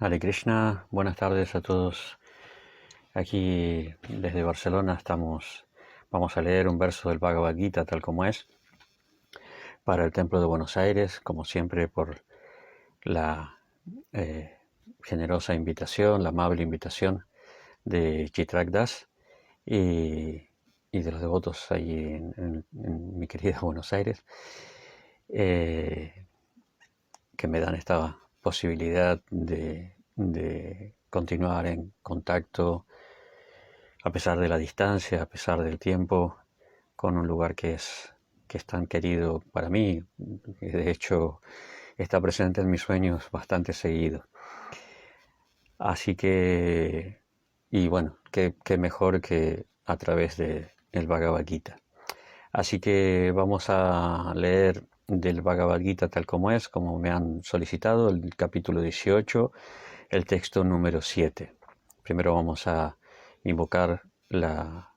Hare Krishna, buenas tardes a todos. Aquí desde Barcelona vamos a leer un verso del Bhagavad Gita tal como es para el Templo de Buenos Aires, como siempre por la generosa invitación, la amable invitación de Chitrak Das y, y de los devotos ahí en mi querida Buenos Aires, que me dan esta posibilidad de continuar en contacto a pesar de la distancia, a pesar del tiempo, con un lugar que es tan querido para mí, que de hecho está presente en mis sueños bastante seguido. Así que, y bueno, qué mejor que a través del Bhagavad Gita. Así que vamos a leer del Bhagavad Gita tal como es, como me han solicitado, el capítulo 18, el texto número 7. Primero vamos a invocar la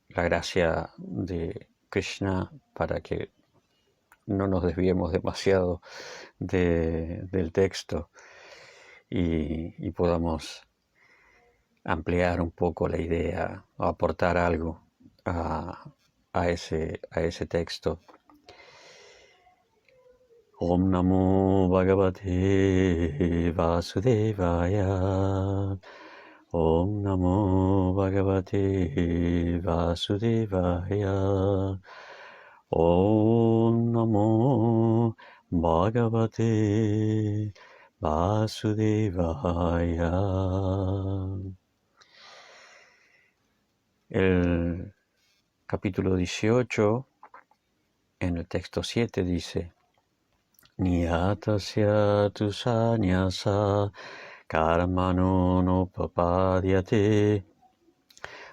gracia de Krishna para que no nos desviemos demasiado del texto y podamos ampliar un poco la idea o aportar algo a ese texto. Om Namo Bhagavate Vasudevaya. Om Namo Bhagavate Vasudevaya. Om Namo Bhagavate Vasudevaya. El capítulo 18, en el texto 7, dice: Niyatasya tu sanyasa karmano nopapadyate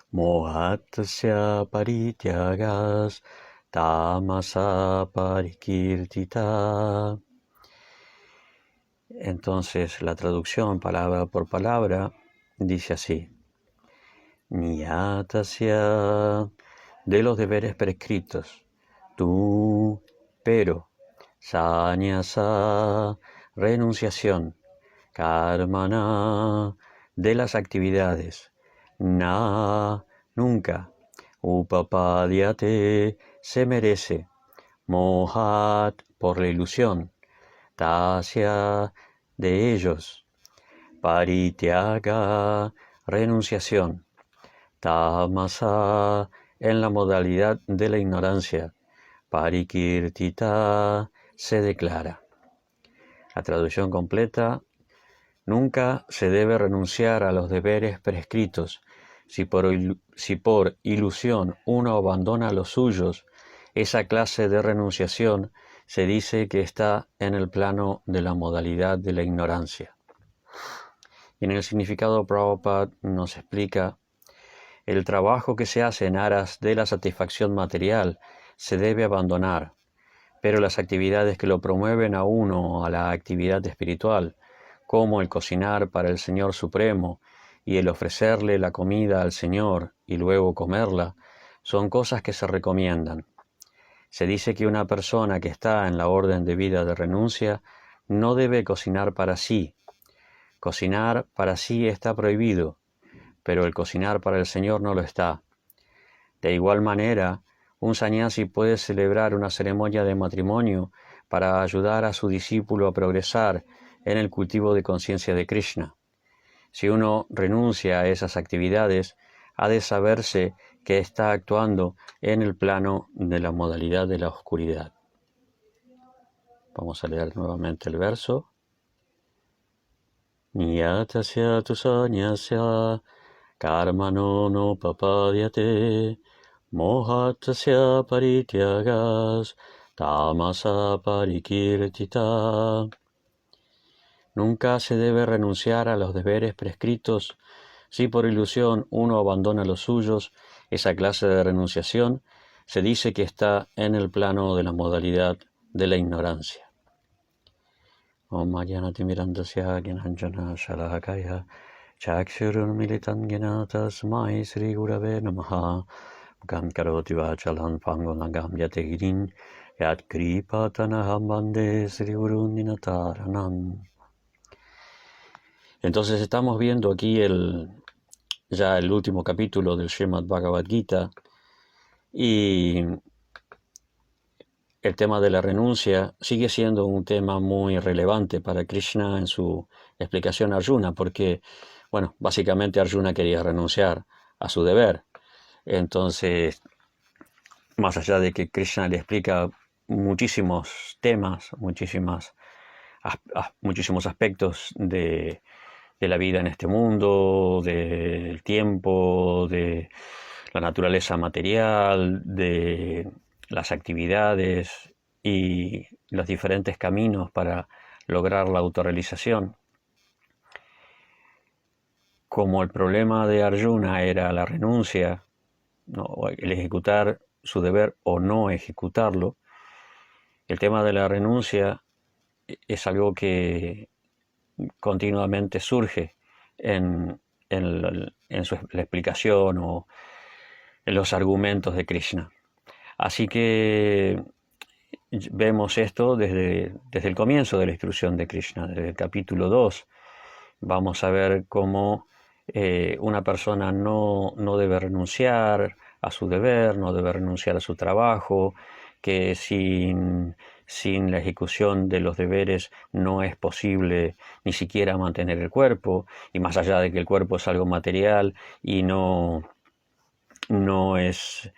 mohatasya parityagas tamasa parikirtita. Entonces la traducción palabra por palabra dice así: Niyatasya, de los deberes prescritos, tú, pero, Sanyasa, renunciación, Karmana, de las actividades, Na, nunca, Upapadyate, se merece, Mohat, por la ilusión, Tasya, de ellos, Parityaga, renunciación, Tamasa, en la modalidad de la ignorancia, Parikirtita, se declara. La traducción completa: nunca se debe renunciar a los deberes prescritos. Si por ilusión uno abandona los suyos, esa clase de renunciación se dice que está en el plano de la modalidad de la ignorancia. Y en el significado, Prabhupada nos explica: el trabajo que se hace en aras de la satisfacción material se debe abandonar, pero las actividades que lo promueven a uno a la actividad espiritual, como el cocinar para el Señor Supremo y el ofrecerle la comida al Señor y luego comerla, son cosas que se recomiendan. Se dice que una persona que está en la orden de vida de renuncia no debe cocinar para sí. Cocinar para sí está prohibido, pero el cocinar para el Señor no lo está. De igual manera, un sannyasi puede celebrar una ceremonia de matrimonio para ayudar a su discípulo a progresar en el cultivo de conciencia de Krishna. Si uno renuncia a esas actividades, ha de saberse que está actuando en el plano de la modalidad de la oscuridad. Vamos a leer nuevamente el verso. Niyatasya tu sanyasya karmano nopapadyate mohatasya parityagas tamasa parikirtita. Nunca se debe renunciar a los deberes prescritos. Si por ilusión uno abandona los suyos, esa clase de renunciación se dice que está en el plano de la modalidad de la ignorancia. Om Ajnana-timirandasya Gyananjana Shalakaya Chakshurunmilitam Jnana Tasmai Sri Gurave Namaha Mukam Karoti Vachalam Pangolangam Yategirin Yat Kripatanaham Bande Sri Gurun Ninataranam. Entonces estamos viendo aquí ya el último capítulo del Srimad Bhagavad Gita, y el tema de la renuncia sigue siendo un tema muy relevante para Krishna en su explicación a Arjuna, porque, bueno, básicamente Arjuna quería renunciar a su deber. Entonces, más allá de que Krishna le explica muchísimos temas, muchísimos aspectos de la vida en este mundo, del tiempo, de la naturaleza material, de las actividades y los diferentes caminos para lograr la autorrealización. Como el problema de Arjuna era la renuncia, ¿no?, el ejecutar su deber o no ejecutarlo, el tema de la renuncia es algo que continuamente surge en la explicación o en los argumentos de Krishna. Así que vemos esto desde el comienzo de la instrucción de Krishna, desde el capítulo 2. Vamos a ver cómo una persona no debe renunciar a su deber, no debe renunciar a su trabajo, que sin la ejecución de los deberes no es posible ni siquiera mantener el cuerpo, y más allá de que el cuerpo es algo material y no es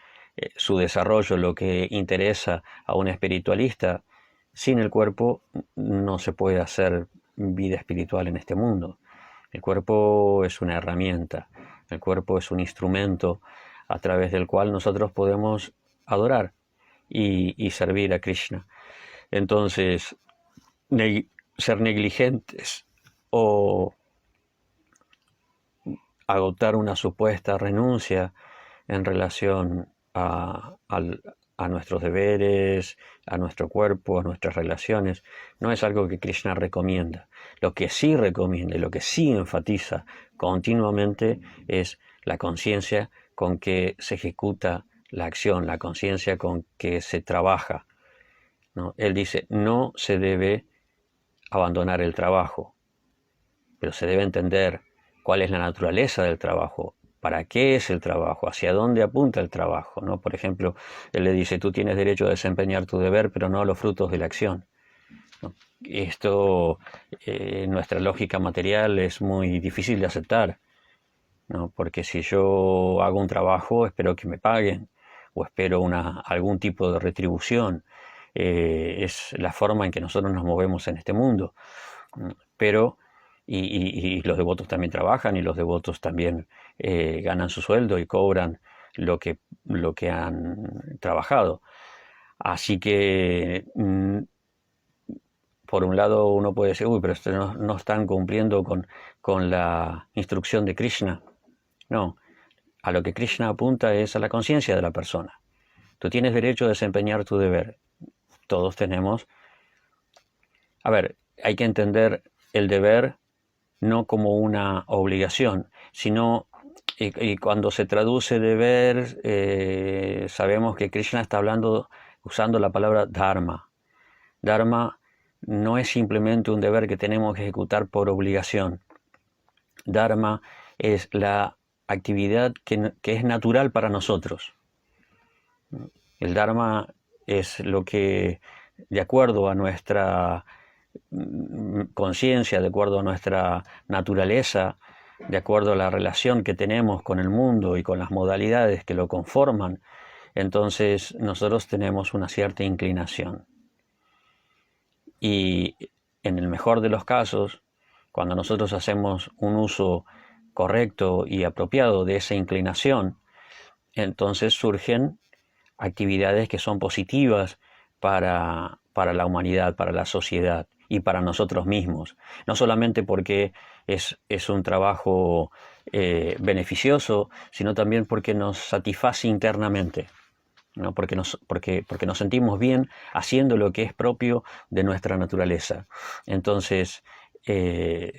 su desarrollo lo que interesa a un espiritualista, sin el cuerpo no se puede hacer vida espiritual en este mundo. El cuerpo es una herramienta, el cuerpo es un instrumento a través del cual nosotros podemos adorar y servir a Krishna. Entonces, ser negligentes o agotar una supuesta renuncia en relación a nuestros deberes, a nuestro cuerpo, a nuestras relaciones, no es algo que Krishna recomienda. Lo que sí recomienda y lo que sí enfatiza continuamente es la conciencia con que se ejecuta la acción, la conciencia con que se trabaja, ¿no? Él dice, no se debe abandonar el trabajo, pero se debe entender cuál es la naturaleza del trabajo, para qué es el trabajo, hacia dónde apunta el trabajo, ¿no? Por ejemplo, él le dice, tú tienes derecho a desempeñar tu deber, pero no a los frutos de la acción, ¿no? Esto, en nuestra lógica material, es muy difícil de aceptar, ¿no? Porque si yo hago un trabajo, espero que me paguen, o espero algún tipo de retribución. Es la forma en que nosotros nos movemos en este mundo. Pero, y los devotos también trabajan, y los devotos también ganan su sueldo y cobran lo que han trabajado. Así que, por un lado uno puede decir, uy, pero esto no están cumpliendo con la instrucción de Krishna. No, a lo que Krishna apunta es a la conciencia de la persona. Tú tienes derecho a desempeñar tu deber. Todos tenemos. A ver, hay que entender el deber no como una obligación, sino, y cuando se traduce deber, sabemos que Krishna está usando la palabra dharma. Dharma no es simplemente un deber que tenemos que ejecutar por obligación. Dharma es la actividad que es natural para nosotros. El Dharma es lo que, de acuerdo a nuestra conciencia, de acuerdo a nuestra naturaleza, de acuerdo a la relación que tenemos con el mundo y con las modalidades que lo conforman, entonces nosotros tenemos una cierta inclinación. Y en el mejor de los casos, cuando nosotros hacemos un uso correcto y apropiado de esa inclinación, entonces surgen actividades que son positivas para la humanidad, para la sociedad y para nosotros mismos. No solamente porque es un trabajo beneficioso, sino también porque nos satisface internamente, ¿no? Porque nos sentimos bien haciendo lo que es propio de nuestra naturaleza. Entonces,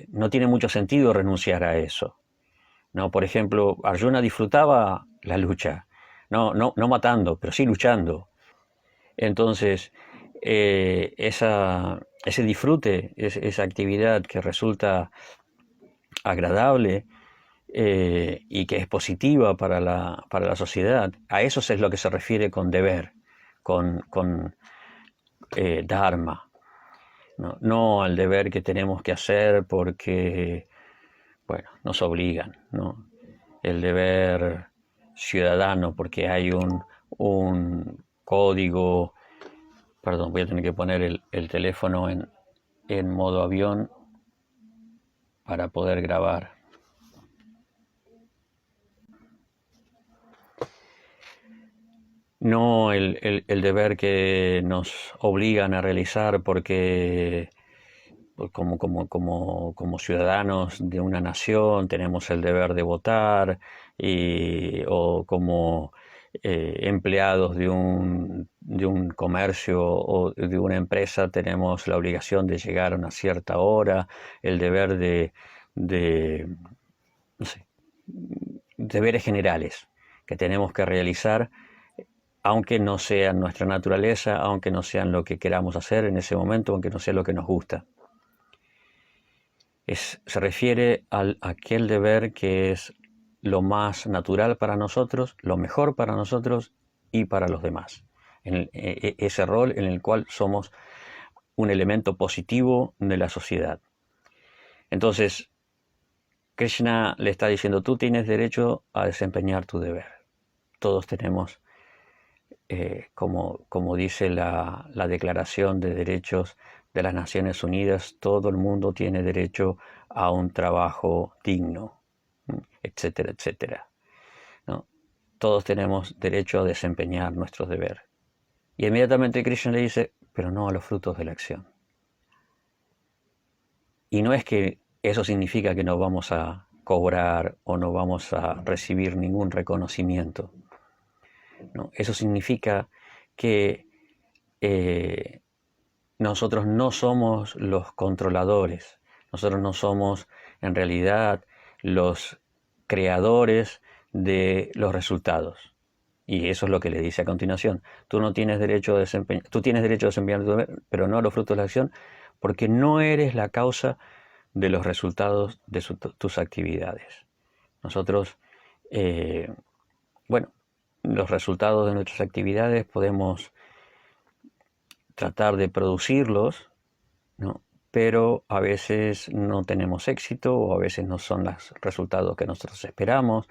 no tiene mucho sentido renunciar a eso, ¿no? Por ejemplo, Arjuna disfrutaba la lucha, no matando, pero sí luchando. Entonces, ese disfrute, esa actividad que resulta agradable y que es positiva para la sociedad. A eso es lo que se refiere con deber, con dharma, ¿no? No al deber que tenemos que hacer porque, bueno, nos obligan, ¿no? El deber ciudadano porque hay un código. Perdón, voy a tener que poner el teléfono en modo avión para poder grabar. No el deber que nos obligan a realizar porque como ciudadanos de una nación tenemos el deber de votar o como empleados de un comercio o de una empresa tenemos la obligación de llegar a una cierta hora, el deber de no sé, deberes generales que tenemos que realizar, aunque no sean nuestra naturaleza, aunque no sean lo que queramos hacer en ese momento, aunque no sea lo que nos gusta. Se refiere a aquel deber que es lo más natural para nosotros, lo mejor para nosotros y para los demás. Ese rol en el cual somos un elemento positivo de la sociedad. Entonces, Krishna le está diciendo, tú tienes derecho a desempeñar tu deber. Todos tenemos, como dice la Declaración de Derechos de las Naciones Unidas, todo el mundo tiene derecho a un trabajo digno, etcétera, etcétera, ¿no? Todos tenemos derecho a desempeñar nuestros deberes. Y inmediatamente Krishna le dice, pero no a los frutos de la acción. Y no es que eso significa que no vamos a cobrar o no vamos a recibir ningún reconocimiento. No, eso significa que nosotros no somos los controladores, nosotros no somos en realidad los creadores de los resultados. Y eso es lo que le dice a continuación. Tú no tienes derecho a desempeñar, tú tienes derecho a desempeñar tu deber, pero no a los frutos de la acción, porque no eres la causa de los resultados de tus actividades. Nosotros, bueno, los resultados de nuestras actividades podemos tratar de producirlos, ¿no? Pero a veces no tenemos éxito o a veces no son los resultados que nosotros esperamos.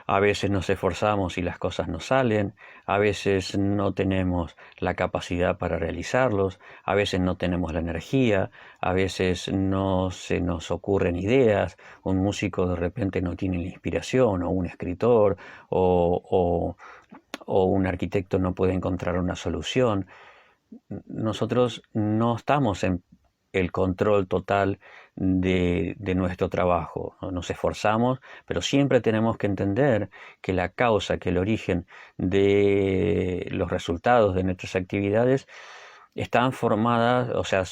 A veces nos esforzamos y las cosas no salen, a veces no tenemos la capacidad para realizarlos, a veces no tenemos la energía, a veces no se nos ocurren ideas, un músico de repente no tiene la inspiración, o un escritor, o un arquitecto no puede encontrar una solución. Nosotros no estamos en el control total de nuestro trabajo. Nos esforzamos, pero siempre tenemos que entender que la causa, que el origen de los resultados de nuestras actividades están formadas, o sea,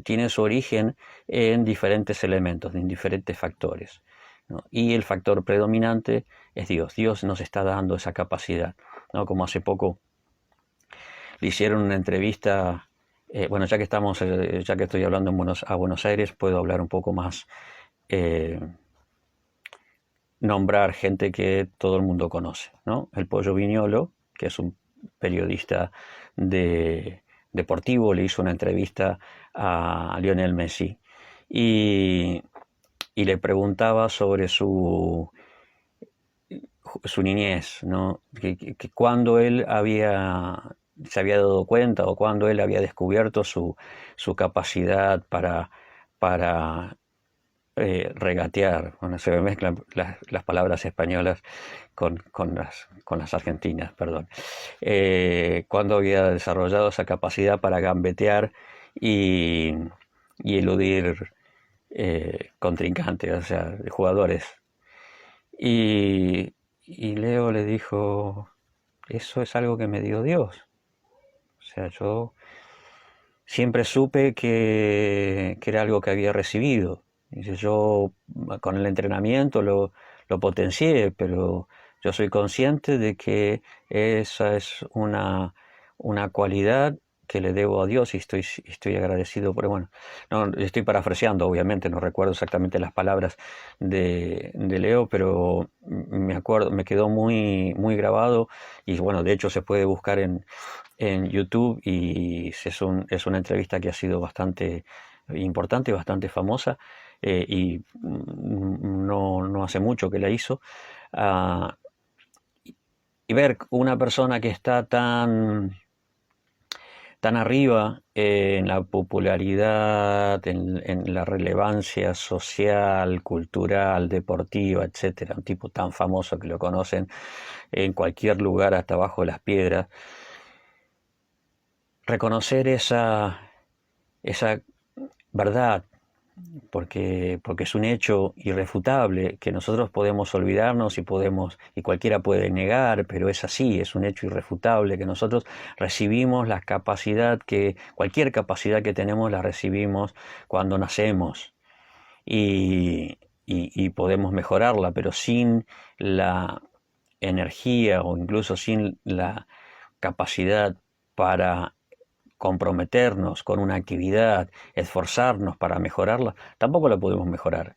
tienen su origen en diferentes elementos, en diferentes factores, ¿no? Y el factor predominante es Dios. Dios nos está dando esa capacidad, ¿no? Como hace poco le hicieron una entrevista. Bueno, ya que estoy hablando a Buenos Aires, puedo hablar un poco más, nombrar gente que todo el mundo conoce, ¿no? El Pollo Viñolo, que es un periodista deportivo, le hizo una entrevista a Lionel Messi y le preguntaba sobre su niñez, ¿no? Que cuando él se había dado cuenta o cuando él había descubierto su capacidad para regatear. Bueno, se me mezclan las palabras españolas con las argentinas, perdón. Cuando había desarrollado esa capacidad para gambetear y eludir contrincantes, o sea, jugadores. Y Leo le dijo, eso es algo que me dio Dios. O sea, yo siempre supe que era algo que había recibido. Dice, yo con el entrenamiento lo potencié, pero yo soy consciente de que esa es una cualidad que le debo a Dios y estoy agradecido por, bueno, no, estoy parafraseando, obviamente, no recuerdo exactamente las palabras de Leo, pero me acuerdo, me quedó muy, muy grabado y bueno, de hecho se puede buscar en YouTube y es una entrevista que ha sido bastante importante, bastante famosa y no hace mucho que la hizo. Ah, y ver una persona que está tan arriba en la popularidad, en la relevancia social, cultural, deportiva, etcétera, un tipo tan famoso que lo conocen en cualquier lugar hasta abajo de las piedras, reconocer esa verdad, porque es un hecho irrefutable que nosotros podemos olvidarnos y cualquiera puede negar, pero es así, es un hecho irrefutable que nosotros recibimos cualquier capacidad que tenemos la recibimos cuando nacemos y podemos mejorarla, pero sin la energía o incluso sin la capacidad para comprometernos con una actividad, esforzarnos para mejorarla, tampoco la podemos mejorar.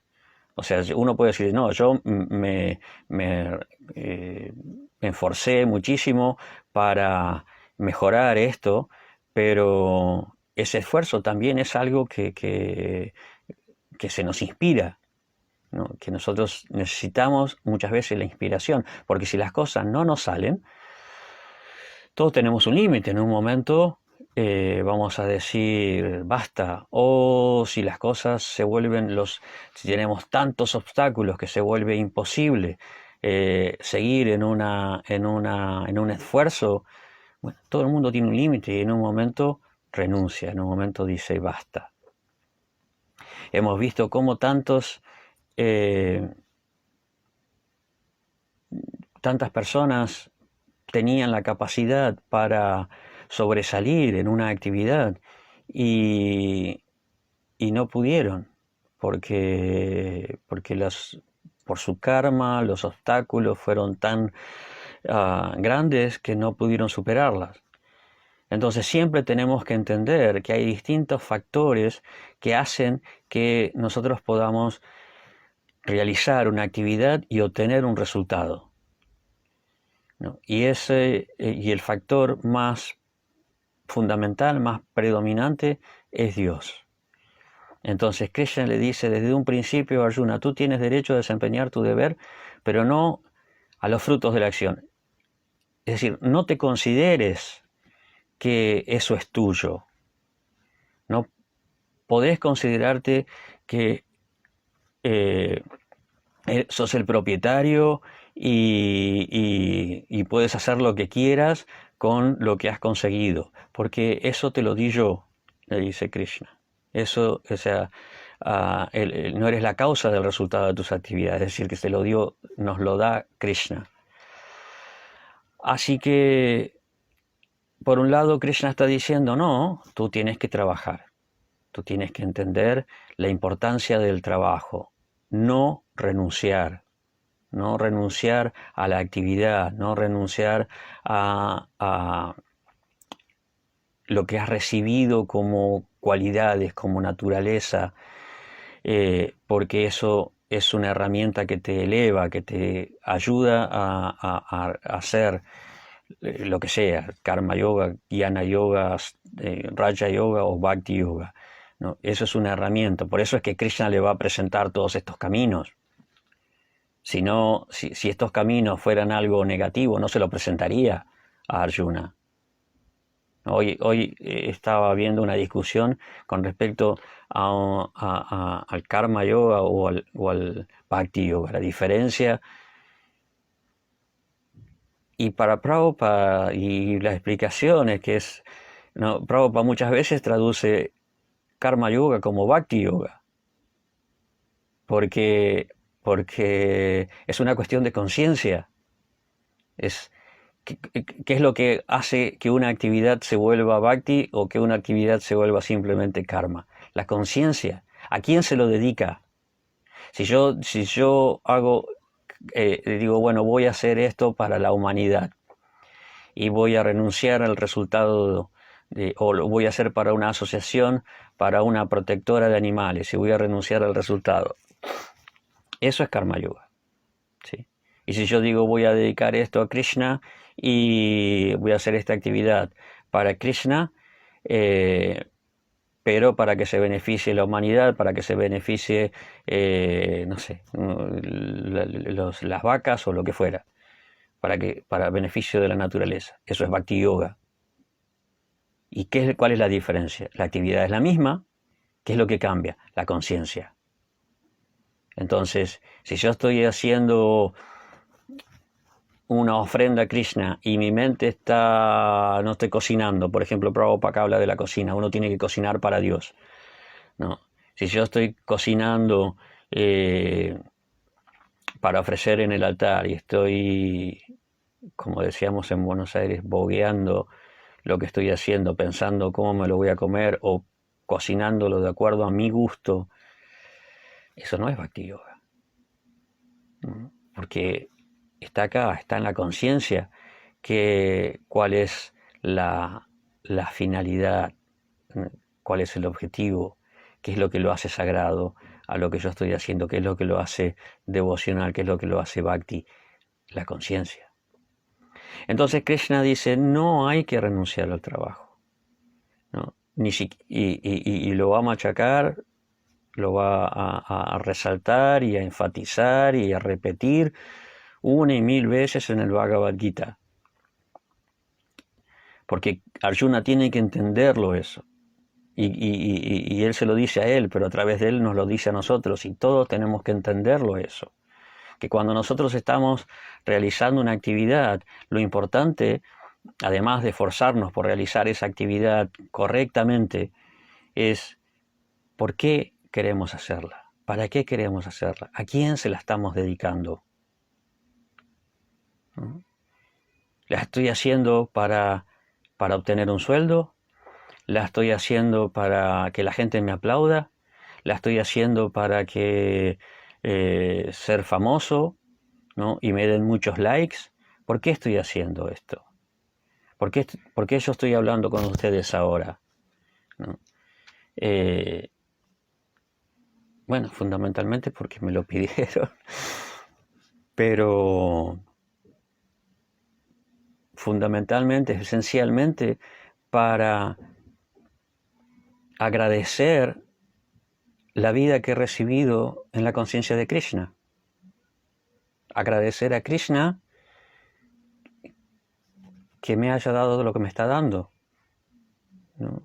O sea, uno puede decir, no, yo me esforcé muchísimo para mejorar esto, pero ese esfuerzo también es algo que se nos inspira, ¿no? Que nosotros necesitamos muchas veces la inspiración, porque si las cosas no nos salen, todos tenemos un límite. En un momento vamos a decir basta, o si las cosas si tenemos tantos obstáculos que se vuelve imposible seguir en un esfuerzo, bueno, todo el mundo tiene un límite y en un momento renuncia, en un momento dice basta. Hemos visto cómo tantas personas tenían la capacidad para sobresalir en una actividad y no pudieron porque por su karma los obstáculos fueron tan grandes que no pudieron superarlas. Entonces siempre tenemos que entender que hay distintos factores que hacen que nosotros podamos realizar una actividad y obtener un resultado, ¿no? Y el factor más fundamental, más predominante, es Dios. Entonces Krishna le dice desde un principio a Arjuna, tú tienes derecho a desempeñar tu deber, pero no a los frutos de la acción. Es decir, no te consideres que eso es tuyo. No podés considerarte que sos el propietario y puedes hacer lo que quieras con lo que has conseguido, porque eso te lo di yo, le dice Krishna. Eso, o sea, no eres la causa del resultado de tus actividades, es decir, que nos lo da Krishna. Así que, por un lado, Krishna está diciendo, no, tú tienes que trabajar, tú tienes que entender la importancia del trabajo, no renunciar a la actividad, no renunciar a lo que has recibido como cualidades, como naturaleza, porque eso es una herramienta que te eleva, que te ayuda a hacer lo que sea, karma yoga, jnana yoga, raja yoga o bhakti yoga, ¿no? Eso es una herramienta, por eso es que Krishna le va a presentar todos estos caminos. Si estos caminos fueran algo negativo, no se lo presentaría a Arjuna. Hoy estaba viendo una discusión con respecto al karma yoga o al bhakti yoga, la diferencia. Y para Prabhupada y las explicaciones Prabhupada muchas veces traduce karma yoga como bhakti yoga, porque es una cuestión de conciencia. ¿Qué es lo que hace que una actividad se vuelva bhakti o que una actividad se vuelva simplemente karma? La conciencia. ¿A quién se lo dedica? Si yo digo, bueno, voy a hacer esto para la humanidad y voy a renunciar al resultado o lo voy a hacer para una asociación, para una protectora de animales y voy a renunciar al resultado. Eso es karma yoga, ¿sí? Y si yo digo voy a dedicar esto a Krishna y voy a hacer esta actividad para Krishna, pero para que se beneficie la humanidad, para que se beneficie, no sé, las vacas o lo que fuera, para beneficio de la naturaleza. Eso es Bhakti Yoga. ¿Y cuál es la diferencia? La actividad es la misma. ¿Qué es lo que cambia? La conciencia. Entonces, si yo estoy haciendo una ofrenda a Krishna y mi mente no estoy cocinando, por ejemplo, Prabhupada habla de la cocina, uno tiene que cocinar para Dios, ¿no? Si yo estoy cocinando para ofrecer en el altar y estoy, como decíamos en Buenos Aires, bogueando lo que estoy haciendo, pensando cómo me lo voy a comer o cocinándolo de acuerdo a mi gusto, eso no es Bhakti Yoga, ¿no? Porque está acá, está en la conciencia cuál es la finalidad, cuál es el objetivo, qué es lo que lo hace sagrado a lo que yo estoy haciendo, qué es lo que lo hace devocional, qué es lo que lo hace bhakti, la conciencia. Entonces Krishna dice, no hay que renunciar al trabajo, ¿no? Y lo va a machacar, lo va a resaltar y a enfatizar y a repetir una y mil veces en el Bhagavad Gita. Porque Arjuna tiene que entenderlo eso. Y él se lo dice a él, pero a través de él nos lo dice a nosotros. Y todos tenemos que entenderlo eso. Que cuando nosotros estamos realizando una actividad, lo importante, además de esforzarnos por realizar esa actividad correctamente, es por qué queremos hacerla, para qué queremos hacerla, a quién se la estamos dedicando. ¿No? ¿La estoy haciendo para obtener un sueldo? ¿La estoy haciendo para que la gente me aplauda? ¿La estoy haciendo para que ser famoso, ¿no? Y me den muchos likes? ¿Por qué estoy haciendo esto? ¿Por qué yo estoy hablando con ustedes ahora? ¿No? Bueno, fundamentalmente porque me lo pidieron, pero fundamentalmente, esencialmente, para agradecer la vida que he recibido en la conciencia de Krishna. Agradecer a Krishna que me haya dado lo que me está dando, ¿no?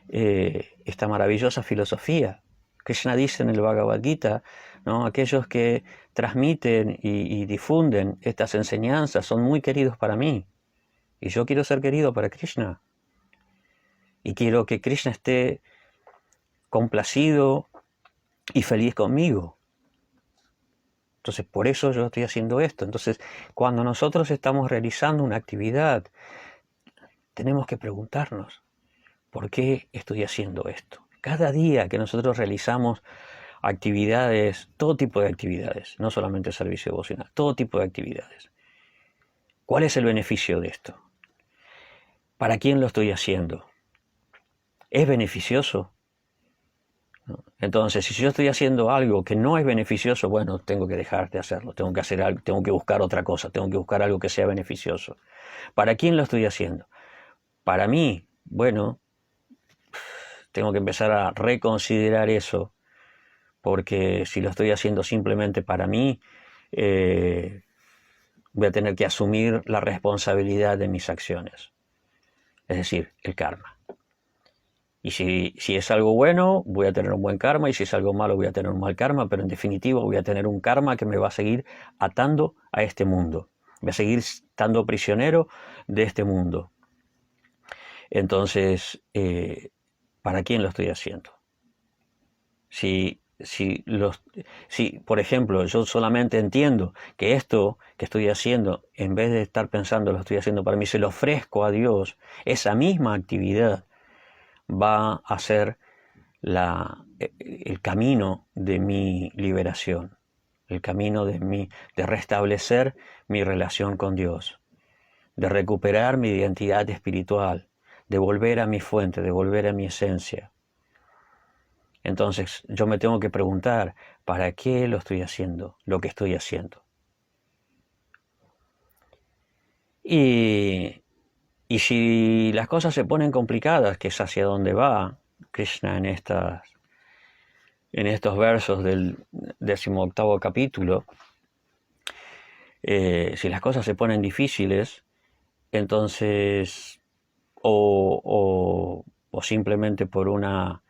Esta maravillosa filosofía. Krishna dice en el Bhagavad Gita, ¿no? Aquellos que transmiten y difunden estas enseñanzas son muy queridos para mí. Y yo quiero ser querido para Krishna. Y quiero que Krishna esté complacido y feliz conmigo. Entonces, por eso yo estoy haciendo esto. Entonces, cuando nosotros estamos realizando una actividad, tenemos que preguntarnos, ¿por qué estoy haciendo esto? Cada día que nosotros realizamos actividades, todo tipo de actividades, no solamente servicio devocional, todo tipo de actividades. ¿Cuál es el beneficio de esto? ¿Para quién lo estoy haciendo? ¿Es beneficioso? Entonces, si yo estoy haciendo algo que no es beneficioso, bueno, tengo que dejar de hacerlo, tengo que hacer algo, tengo que buscar otra cosa, tengo que buscar algo que sea beneficioso. ¿Para quién lo estoy haciendo? Para mí, bueno, tengo que empezar a reconsiderar eso, porque si lo estoy haciendo simplemente para mí, voy a tener que asumir la responsabilidad de mis acciones, es decir, el karma. Y si es algo bueno, voy a tener un buen karma, y si es algo malo, voy a tener un mal karma, pero en definitiva voy a tener un karma que me va a seguir atando a este mundo. Voy a seguir estando prisionero de este mundo. Entonces, ¿para quién lo estoy haciendo? Si, por ejemplo, yo solamente entiendo que esto que estoy haciendo, en vez de estar pensando lo estoy haciendo para mí, se lo ofrezco a Dios, esa misma actividad va a ser el camino de mi liberación, el camino de restablecer mi relación con Dios, de recuperar mi identidad espiritual, de volver a mi fuente, de volver a mi esencia. Entonces yo me tengo que preguntar, ¿para qué lo estoy haciendo, lo que estoy haciendo? Y si las cosas se ponen complicadas, que es hacia donde va Krishna en estos versos del 18º capítulo, si las cosas se ponen difíciles, entonces, o simplemente por una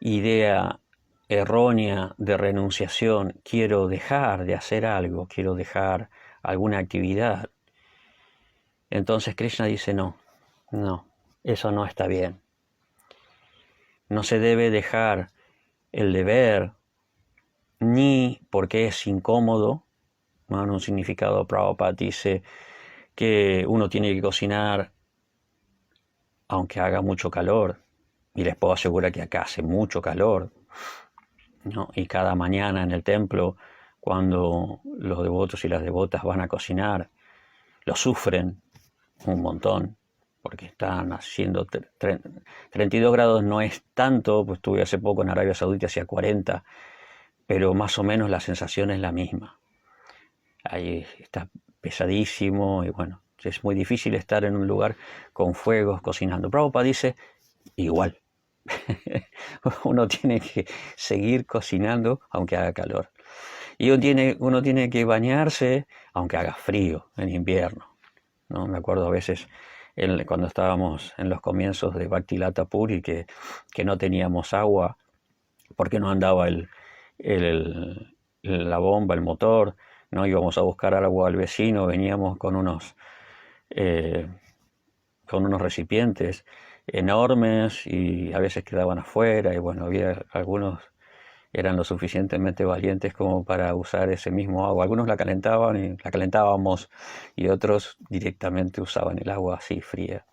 idea errónea de renunciación, quiero dejar de hacer algo, quiero dejar alguna actividad, entonces Krishna dice no, eso no está bien. No se debe dejar el deber, ni porque es incómodo, ¿no? En un significado, Prabhupada dice que uno tiene que cocinar aunque haga mucho calor, y les puedo asegurar que acá hace mucho calor, ¿no? Y cada mañana en el templo, cuando los devotos y las devotas van a cocinar, lo sufren un montón, porque están haciendo 32 grados, no es tanto, pues estuve hace poco en Arabia Saudita, hacía 40, pero más o menos la sensación es la misma. Ahí está pesadísimo y bueno, es muy difícil estar en un lugar con fuegos cocinando. Prabhupada dice, igual, uno tiene que seguir cocinando aunque haga calor. Y uno tiene que bañarse aunque haga frío en invierno, ¿no? Me acuerdo a veces cuando estábamos en los comienzos de Bhaktilata Puri que no teníamos agua porque no andaba la bomba, el motor, ¿no? Íbamos a buscar agua al vecino, veníamos con unos recipientes enormes y a veces quedaban afuera y bueno, había algunos eran lo suficientemente valientes como para usar ese mismo agua. Algunos la calentaban y la calentábamos y otros directamente usaban el agua así fría.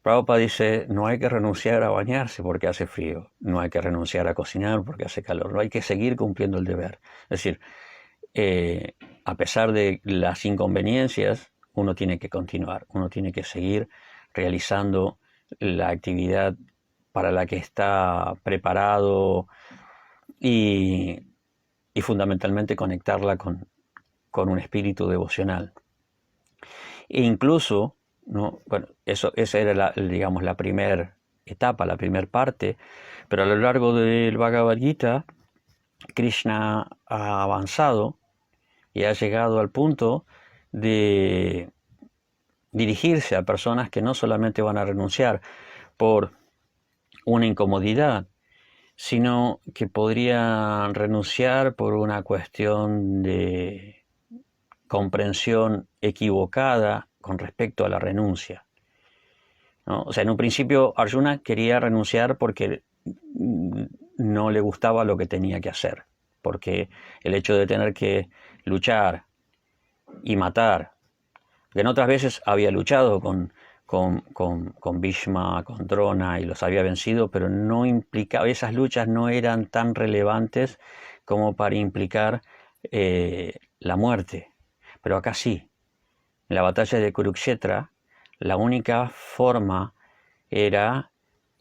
Prabhupada dice, no hay que renunciar a bañarse porque hace frío, no hay que renunciar a cocinar porque hace calor, no hay que seguir cumpliendo el deber. Es decir, a pesar de las inconveniencias, uno tiene que continuar, uno tiene que seguir realizando la actividad para la que está preparado y fundamentalmente conectarla con un espíritu devocional. E incluso, ¿no? Bueno, esa era digamos, la primera etapa, la primera parte, pero a lo largo del Bhagavad Gita, Krishna ha avanzado y ha llegado al punto de dirigirse a personas que no solamente van a renunciar por una incomodidad, sino que podrían renunciar por una cuestión de comprensión equivocada con respecto a la renuncia, ¿no? O sea, en un principio Arjuna quería renunciar porque no le gustaba lo que tenía que hacer, porque el hecho de tener que luchar y matar, que en otras veces había luchado con Bhishma, con Drona y los había vencido, pero no implicaba, esas luchas no eran tan relevantes como para implicar la muerte. Pero acá sí, en la batalla de Kurukshetra, la única forma era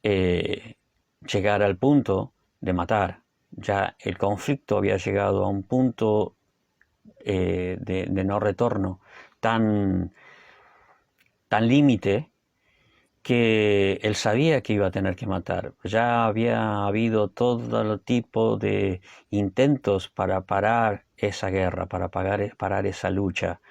llegar al punto de matar. Ya el conflicto había llegado a un punto de no retorno tan límite que él sabía que iba a tener que matar. Ya había habido todo tipo de intentos para parar esa guerra, para parar esa lucha,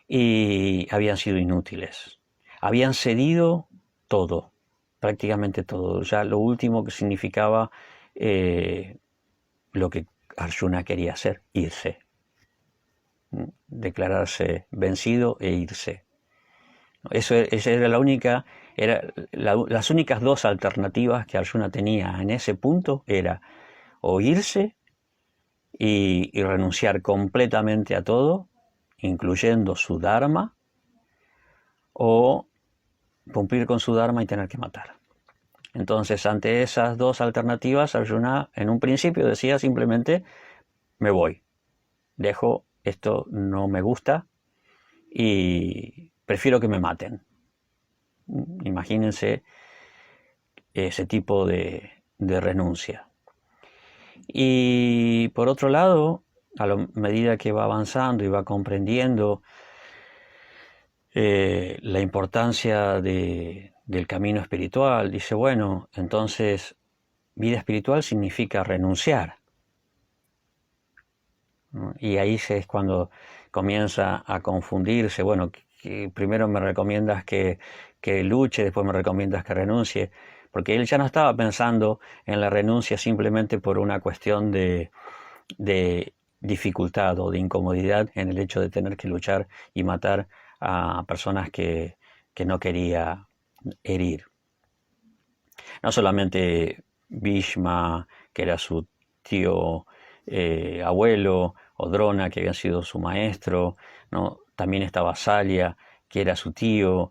y habían sido inútiles. Habían cedido todo, prácticamente todo. Ya lo último que significaba lo que Arjuna quería hacer, irse, declararse vencido e irse. Esa era las únicas dos alternativas que Arjuna tenía en ese punto, era o irse y renunciar completamente a todo, incluyendo su dharma, o cumplir con su dharma y tener que matar. Entonces, ante esas dos alternativas, Arjuna en un principio decía simplemente, me voy, dejo, esto no me gusta y prefiero que me maten, Imagínense ese tipo de renuncia. Y por otro lado, a medida que va avanzando y va comprendiendo la importancia del camino espiritual, dice, bueno, entonces vida espiritual significa renunciar, ¿no? Y ahí es cuando comienza a confundirse, bueno, que primero me recomiendas que luche, después me recomiendas que renuncie, porque él ya no estaba pensando en la renuncia simplemente por una cuestión de dificultad o de incomodidad en el hecho de tener que luchar y matar a personas que no quería herir. No solamente Bhishma, que era su tío abuelo, o Drona, que había sido su maestro, ¿no? También estaba Salya, que era su tío.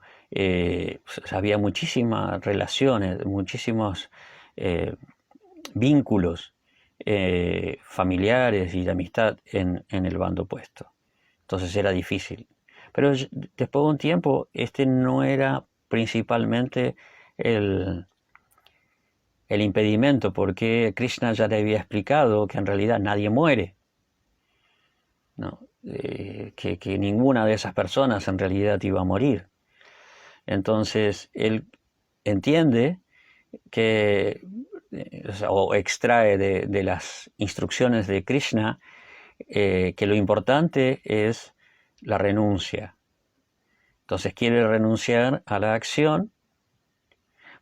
Había muchísimas relaciones, muchísimos vínculos familiares y de amistad en el bando opuesto. Entonces era difícil. Pero después de un tiempo, este no era principalmente el impedimento, porque Krishna ya le había explicado que en realidad nadie muere, ¿no? Que ninguna de esas personas en realidad iba a morir. Entonces él entiende que, o extrae de las instrucciones de Krishna, que lo importante es la renuncia. Entonces quiere renunciar a la acción,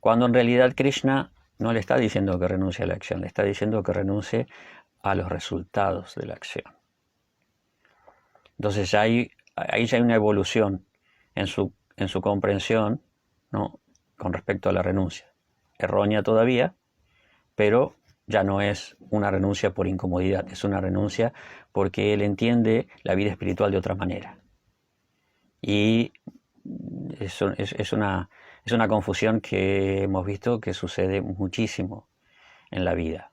cuando en realidad Krishna no le está diciendo que renuncie a la acción, le está diciendo que renuncie a los resultados de la acción. Entonces ahí ya hay una evolución en su comprensión, ¿no?, con respecto a la renuncia. Errónea todavía, pero ya no es una renuncia por incomodidad, es una renuncia porque él entiende la vida espiritual de otra manera. Y es una confusión que hemos visto que sucede muchísimo en la vida,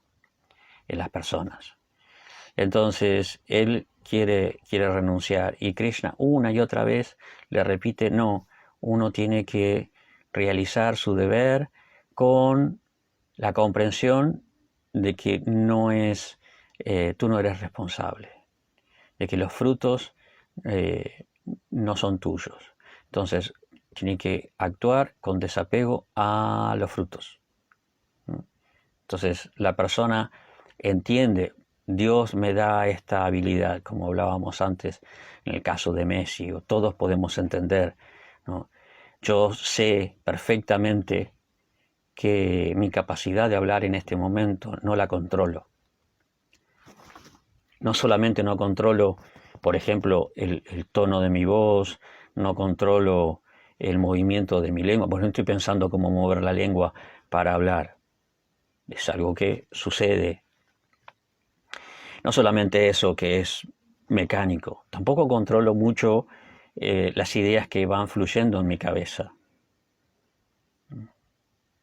en las personas. Entonces él quiere renunciar y Krishna una y otra vez le repite, no, uno tiene que realizar su deber con la comprensión de que no es, tú no eres responsable, de que los frutos no son tuyos. Entonces tiene que actuar con desapego a los frutos. Entonces la persona entiende, Dios me da esta habilidad, como hablábamos antes en el caso de Messi, o todos podemos entender, ¿no? Yo sé perfectamente que mi capacidad de hablar en este momento no la controlo. No solamente no controlo, por ejemplo, el tono de mi voz, no controlo el movimiento de mi lengua, pues no estoy pensando cómo mover la lengua para hablar. Es algo que sucede. No solamente eso, que es mecánico, tampoco controlo mucho las ideas que van fluyendo en mi cabeza,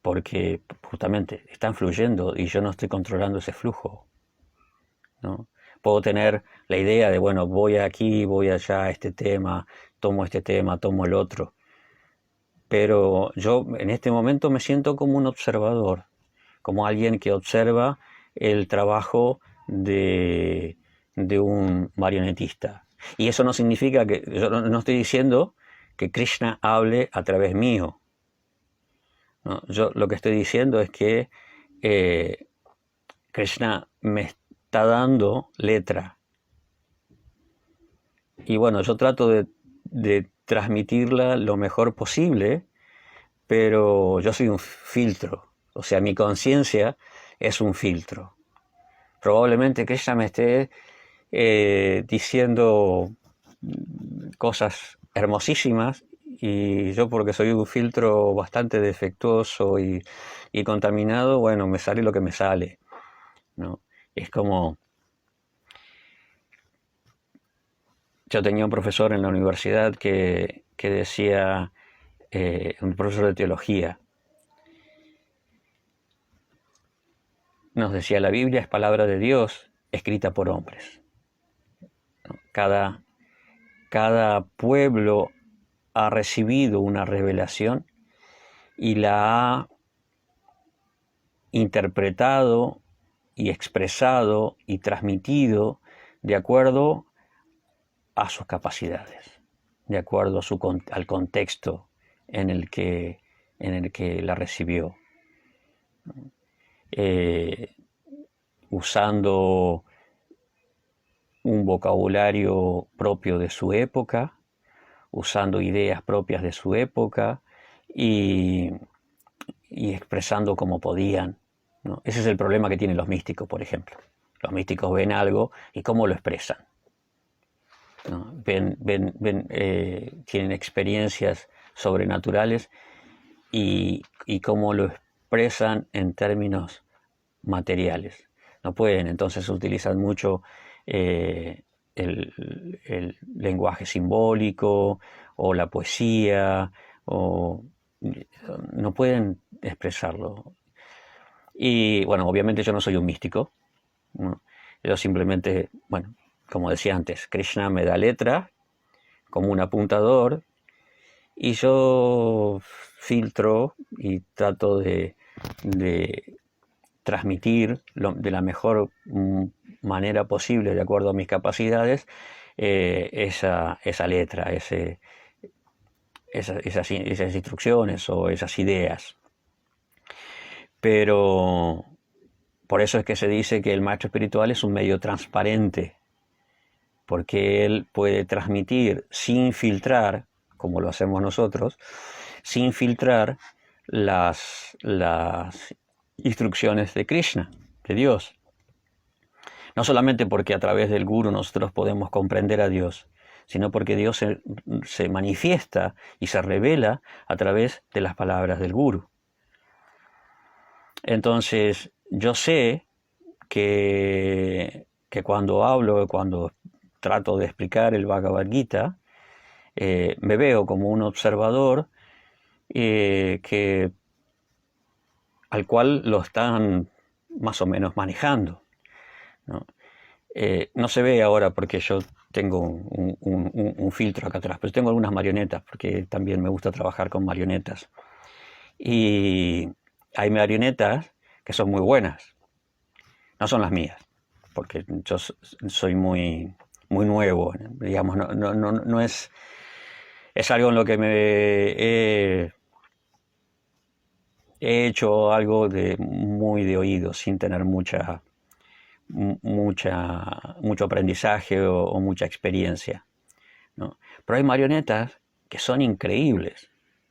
porque justamente están fluyendo y yo no estoy controlando ese flujo, ¿no? Puedo tener la idea de, bueno, voy aquí, voy allá, este tema, tomo el otro, pero yo en este momento me siento como un observador, como alguien que observa el trabajo de un marionetista. Y eso no significa que, yo no estoy diciendo que Krishna hable a través mío, ¿no? Yo lo que estoy diciendo es que Krishna me está dando letra. Y bueno, yo trato de transmitirla lo mejor posible, pero yo soy un filtro. O sea, mi conciencia es un filtro. Probablemente Krishna me esté diciendo cosas hermosísimas y yo, porque soy un filtro bastante defectuoso y contaminado, bueno, me sale lo que me sale, ¿no? Es como, yo tenía un profesor en la universidad que decía, un profesor de teología, nos decía, la Biblia es palabra de Dios escrita por hombres, ¿no? Cada pueblo ha recibido una revelación y la ha interpretado y expresado y transmitido de acuerdo a sus capacidades, de acuerdo al contexto en el que la recibió, usando un vocabulario propio de su época, usando ideas propias de su época y expresando como podían, ¿no? Ese es el problema que tienen los místicos, por ejemplo. Los místicos ven algo y cómo lo expresan, ¿no? Tienen experiencias sobrenaturales y cómo lo expresan en términos materiales. No pueden, entonces utilizan mucho el lenguaje simbólico o la poesía, o no pueden expresarlo. Y bueno, obviamente yo no soy un místico, ¿no? Yo simplemente, bueno, como decía antes, Krishna me da letra como un apuntador y yo filtro y trato de transmitir de la mejor manera posible, de acuerdo a mis capacidades, esa letra, esas instrucciones o esas ideas. Pero por eso es que se dice que el maestro espiritual es un medio transparente, porque él puede transmitir sin filtrar, como lo hacemos nosotros, sin filtrar las instrucciones de Krishna, de Dios. No solamente porque a través del Guru nosotros podemos comprender a Dios, sino porque Dios se manifiesta y se revela a través de las palabras del Guru. Entonces, yo sé que cuando trato de explicar el Bhagavad Gita, me veo como un observador al cual lo están más o menos manejando, ¿no? No se ve ahora porque yo tengo un filtro acá atrás, pero tengo algunas marionetas porque también me gusta trabajar con marionetas. Y hay marionetas que son muy buenas, no son las mías, porque yo soy muy nuevo, digamos, no es algo en lo que he hecho algo muy de oído, sin tener mucho aprendizaje o mucha experiencia, ¿no? Pero hay marionetas que son increíbles,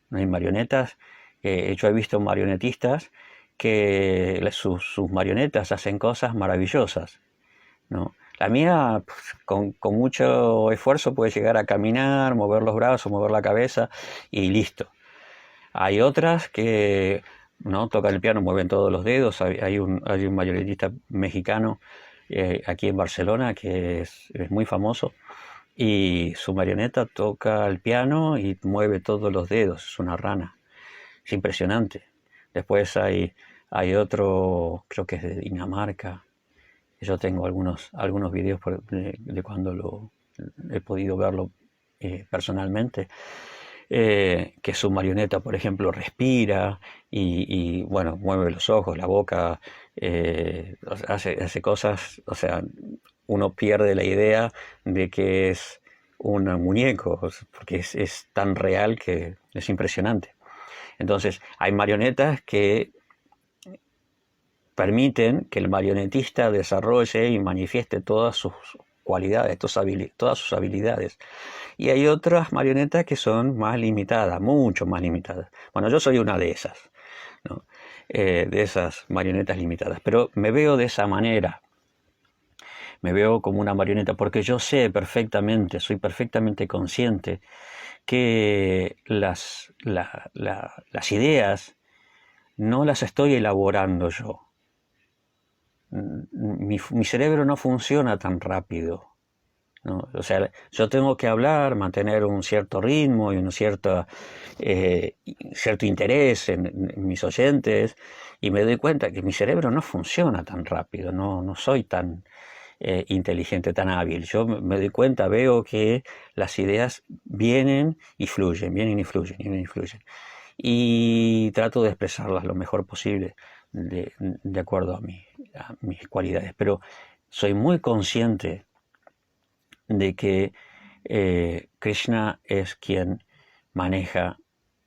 ¿no? Hay marionetas, yo he visto marionetistas que sus marionetas hacen cosas maravillosas, ¿no? La mía, pues, con mucho esfuerzo puede llegar a caminar, mover los brazos, mover la cabeza y listo. Hay otras que no tocan el piano, mueven todos los dedos. Hay un marionetista mexicano aquí en Barcelona que es muy famoso, y su marioneta toca el piano y mueve todos los dedos. Es una rana, es impresionante. Después hay otro, creo que es de Dinamarca. Yo tengo algunos videos de cuando he podido verlo personalmente. Que su marioneta, por ejemplo, respira y bueno, mueve los ojos, la boca, hace cosas, o sea, uno pierde la idea de que es un muñeco, porque es tan real que es impresionante. Entonces, hay marionetas que permiten que el marionetista desarrolle y manifieste todas sus cualidades, todas sus habilidades. Y hay otras marionetas que son más limitadas, mucho más limitadas. Bueno, yo soy una de esas, ¿no? De esas marionetas limitadas. Pero me veo de esa manera. Me veo como una marioneta porque yo sé perfectamente, soy perfectamente consciente que las ideas no las estoy elaborando yo. Mi cerebro no funciona tan rápido, ¿no? O sea, yo tengo que hablar, mantener un cierto ritmo y un cierto interés en mis oyentes, y me doy cuenta que mi cerebro no funciona tan rápido, no soy tan inteligente, tan hábil. Yo me doy cuenta, veo que las ideas vienen y fluyen, vienen y fluyen, vienen y fluyen. y trato de expresarlas lo mejor posible de acuerdo a mis cualidades. Pero soy muy consciente de que Krishna es quien maneja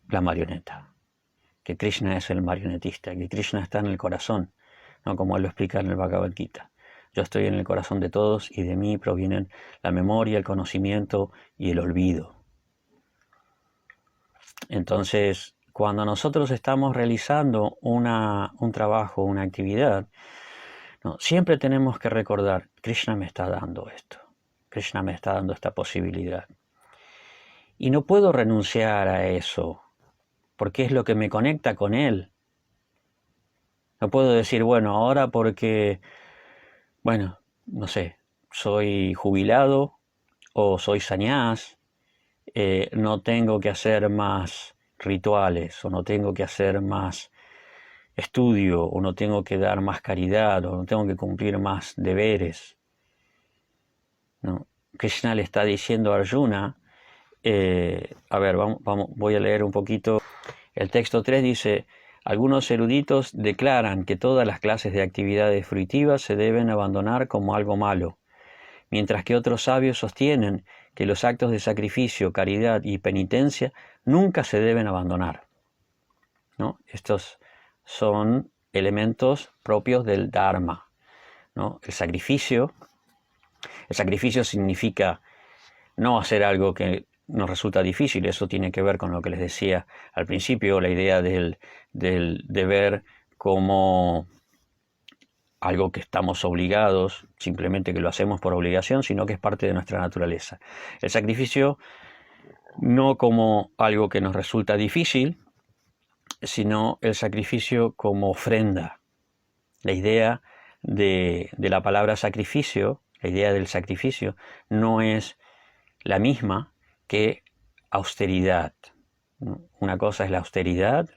la marioneta, que Krishna es el marionetista, que Krishna está en el corazón, ¿no? Como él lo explica en el Bhagavad Gita. Yo estoy en el corazón de todos y de mí provienen la memoria, el conocimiento y el olvido. Entonces, cuando nosotros estamos realizando un trabajo, una actividad, ¿no? Siempre tenemos que recordar, Krishna me está dando esto, Krishna me está dando esta posibilidad. Y no puedo renunciar a eso, porque es lo que me conecta con Él. No puedo decir, bueno, ahora porque, bueno, no sé, soy jubilado o soy sannyas, no tengo que hacer más rituales, o no tengo que hacer más estudio, o no tengo que dar más caridad, o no tengo que cumplir más deberes. ¿No? Krishna le está diciendo a Arjuna, voy a leer un poquito. El texto 3 dice, algunos eruditos declaran que todas las clases de actividades fruitivas se deben abandonar como algo malo, mientras que otros sabios sostienen que los actos de sacrificio, caridad y penitencia nunca se deben abandonar, ¿no? Estos son elementos propios del Dharma, ¿no? El sacrificio significa no hacer algo que nos resulta difícil. Eso tiene que ver con lo que les decía al principio, la idea del deber como algo que estamos obligados, simplemente que lo hacemos por obligación, sino que es parte de nuestra naturaleza. El sacrificio no como algo que nos resulta difícil, sino el sacrificio como ofrenda. La idea de la palabra sacrificio, la idea del sacrificio, no es la misma que austeridad. Una cosa es la austeridad,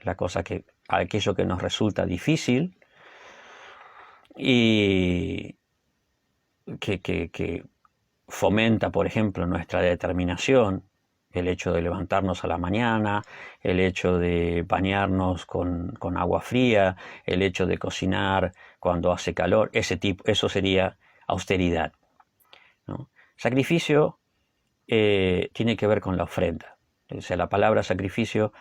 aquello que nos resulta difícil y que fomenta, por ejemplo, nuestra determinación, el hecho de levantarnos a la mañana, el hecho de bañarnos con agua fría, el hecho de cocinar cuando hace calor, eso sería austeridad, ¿no? Sacrificio tiene que ver con la ofrenda. O sea, la palabra sacrificio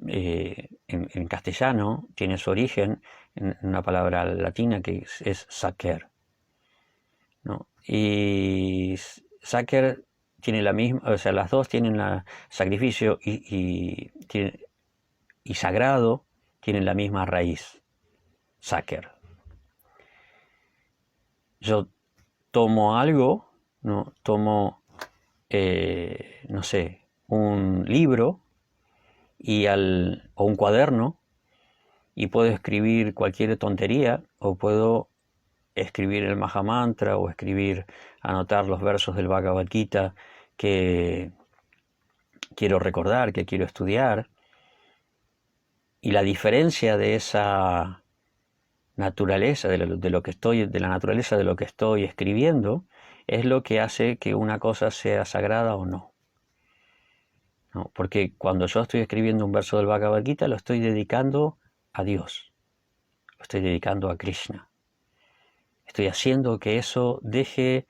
en castellano tiene su origen en una palabra latina que es sacer, ¿no? Y sacer tiene la misma, o sea, las dos tienen sacrificio y sagrado tienen la misma raíz, sacer. Yo tomo algo, ¿no? Tomo, no sé, un libro o un cuaderno y puedo escribir cualquier tontería o puedo escribir el Mahamantra o anotar los versos del Bhagavad Gita que quiero recordar, que quiero estudiar. Y la diferencia de esa naturaleza, de la naturaleza de lo que estoy escribiendo, es lo que hace que una cosa sea sagrada o no. ¿No? Porque cuando yo estoy escribiendo un verso del Bhagavad Gita, lo estoy dedicando a Dios, lo estoy dedicando a Krishna. Estoy haciendo que eso deje,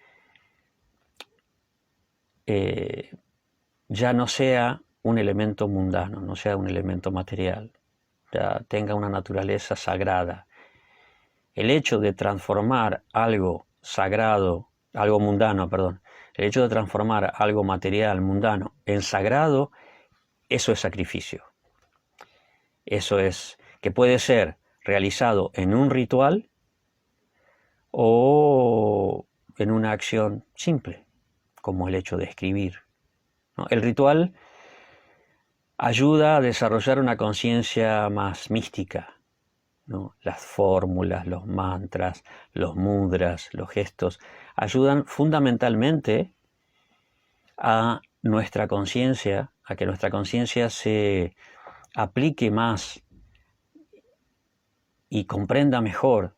ya no sea un elemento mundano, no sea un elemento material, ya tenga una naturaleza sagrada. El hecho de transformar algo sagrado, algo mundano, perdón, el hecho de transformar algo material, mundano, en sagrado, eso es sacrificio. Eso es que puede ser realizado en un ritual o en una acción simple, como el hecho de escribir, ¿no? El ritual ayuda a desarrollar una conciencia más mística, ¿no? Las fórmulas, los mantras, los mudras, los gestos, ayudan fundamentalmente a nuestra conciencia, a que nuestra conciencia se aplique más y comprenda mejor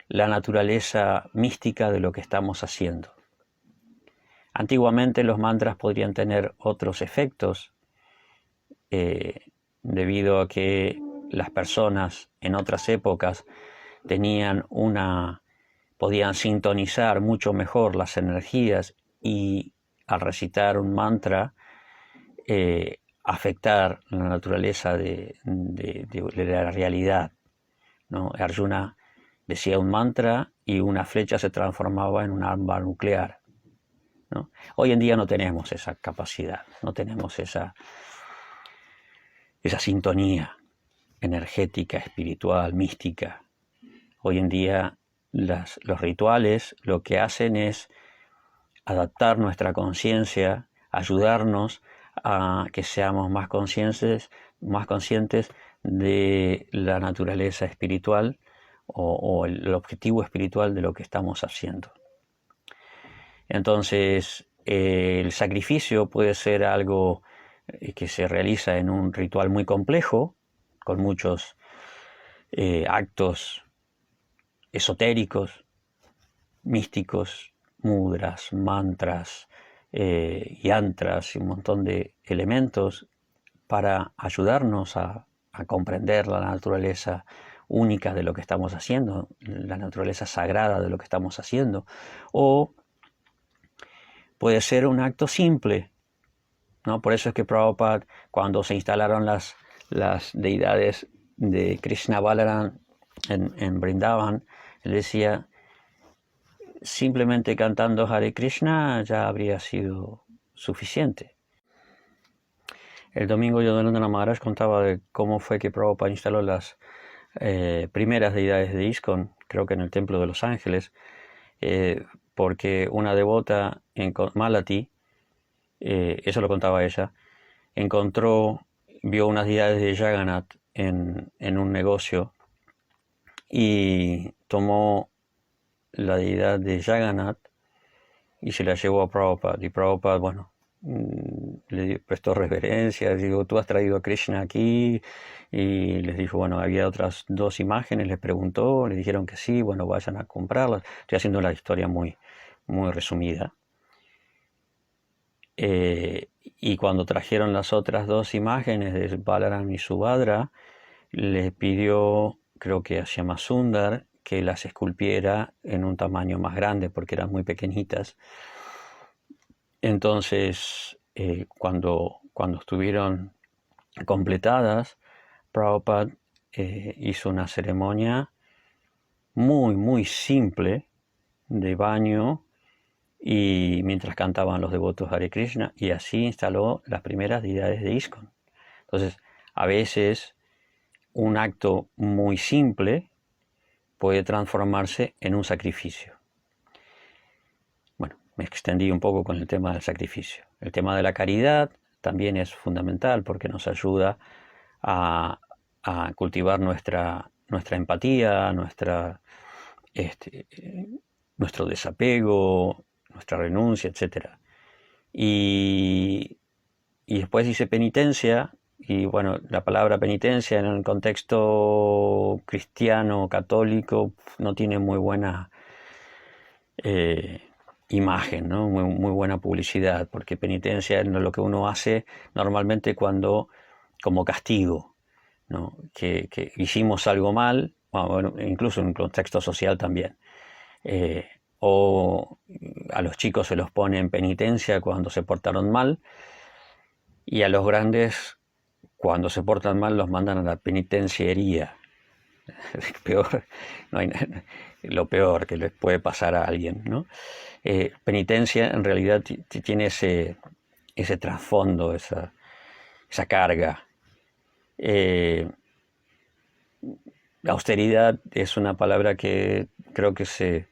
la naturaleza mística de lo que estamos haciendo. Antiguamente los mantras podrían tener otros efectos debido a que las personas en otras épocas podían sintonizar mucho mejor las energías y al recitar un mantra afectar la naturaleza de la realidad, ¿no? Arjuna decía un mantra y una flecha se transformaba en un arma nuclear, ¿no? Hoy en día no tenemos esa capacidad, no tenemos esa sintonía energética, espiritual, mística. Hoy en día los rituales lo que hacen es adaptar nuestra conciencia, ayudarnos a que seamos más conscientes de la naturaleza espiritual o el objetivo espiritual de lo que estamos haciendo. Entonces, el sacrificio puede ser algo que se realiza en un ritual muy complejo, con muchos actos esotéricos, místicos, mudras, mantras, yantras y un montón de elementos para ayudarnos a comprender la naturaleza única de lo que estamos haciendo, la naturaleza sagrada de lo que estamos haciendo. O puede ser un acto simple, ¿no? Por eso es que Prabhupada, cuando se instalaron las deidades de Krishna Balaram en Vrindavan, él decía, simplemente cantando Hare Krishna ya habría sido suficiente. El domingo Yogananda Maharaj contaba de cómo fue que Prabhupada instaló las primeras deidades de ISKCON, creo que en el Templo de Los Ángeles, porque una devota en Malati, eso lo contaba ella, vio unas deidades de Jagannath en un negocio y tomó la deidad de Jagannath y se la llevó a Prabhupada. Y Prabhupada, bueno, le prestó reverencia, digo, tú has traído a Krishna aquí, y les dijo, bueno, había otras dos imágenes, les preguntó, le dijeron que sí, bueno, vayan a comprarlas. Estoy haciendo la historia muy, muy resumida. Y cuando trajeron las otras dos imágenes de Balaram y Subhadra, le pidió, creo que a Shyamasundar, que las esculpiera en un tamaño más grande porque eran muy pequeñitas. Entonces, cuando estuvieron completadas, Prabhupada hizo una ceremonia muy, muy simple de baño y mientras cantaban los devotos Hare Krishna, y así instaló las primeras deidades de ISKCON. Entonces, a veces un acto muy simple puede transformarse en un sacrificio. Bueno, me extendí un poco con el tema del sacrificio. El tema de la caridad también es fundamental porque nos ayuda a cultivar nuestra empatía, nuestro desapego, nuestra renuncia, etc. Y después dice penitencia, y bueno, la palabra penitencia en el contexto cristiano, católico, no tiene muy buena imagen, ¿no? Muy buena publicidad, porque penitencia es lo que uno hace normalmente como castigo, ¿no? Que hicimos algo mal, bueno, incluso en un contexto social también. O a los chicos se los pone en penitencia cuando se portaron mal, y a los grandes, cuando se portan mal, los mandan a la penitenciaría. Lo peor que les puede pasar a alguien, ¿no? Penitencia en realidad tiene ese trasfondo, esa carga. La austeridad es una palabra que creo que se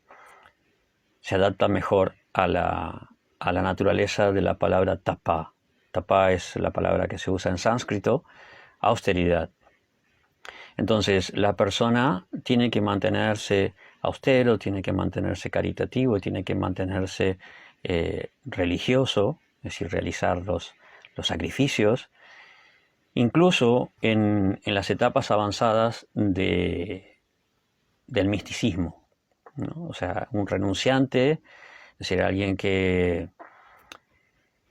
adapta mejor a la naturaleza de la palabra tapa. Tapa es la palabra que se usa en sánscrito, austeridad. Entonces, la persona tiene que mantenerse austero, tiene que mantenerse caritativo, tiene que mantenerse religioso, es decir, realizar los sacrificios, incluso en las etapas avanzadas del misticismo, ¿no? O sea, un renunciante, es decir, alguien que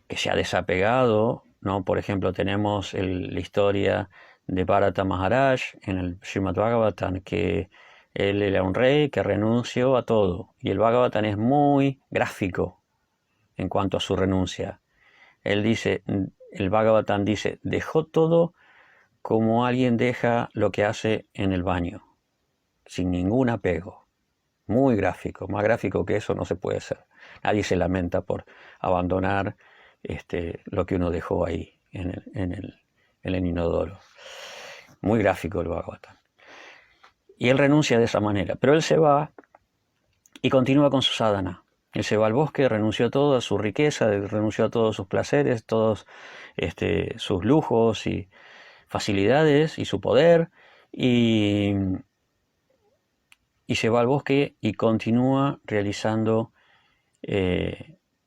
se ha desapegado, ¿no? Por ejemplo, tenemos la historia de Bharata Maharaj en el Srimad Bhagavatam, que él era un rey que renunció a todo. Y el Bhagavatam es muy gráfico en cuanto a su renuncia. Él dice, el Bhagavatam dice, dejó todo como alguien deja lo que hace en el baño, sin ningún apego. Muy gráfico, más gráfico que eso no se puede ser. Nadie se lamenta por abandonar lo que uno dejó ahí en el inodoro. Muy gráfico el Bhagavatam. Y él renuncia de esa manera, pero él se va y continúa con su sadhana. Él se va al bosque, renunció a toda su riqueza, renunció a todos sus placeres, todos sus lujos y facilidades y su poder, y se va al bosque y continúa realizando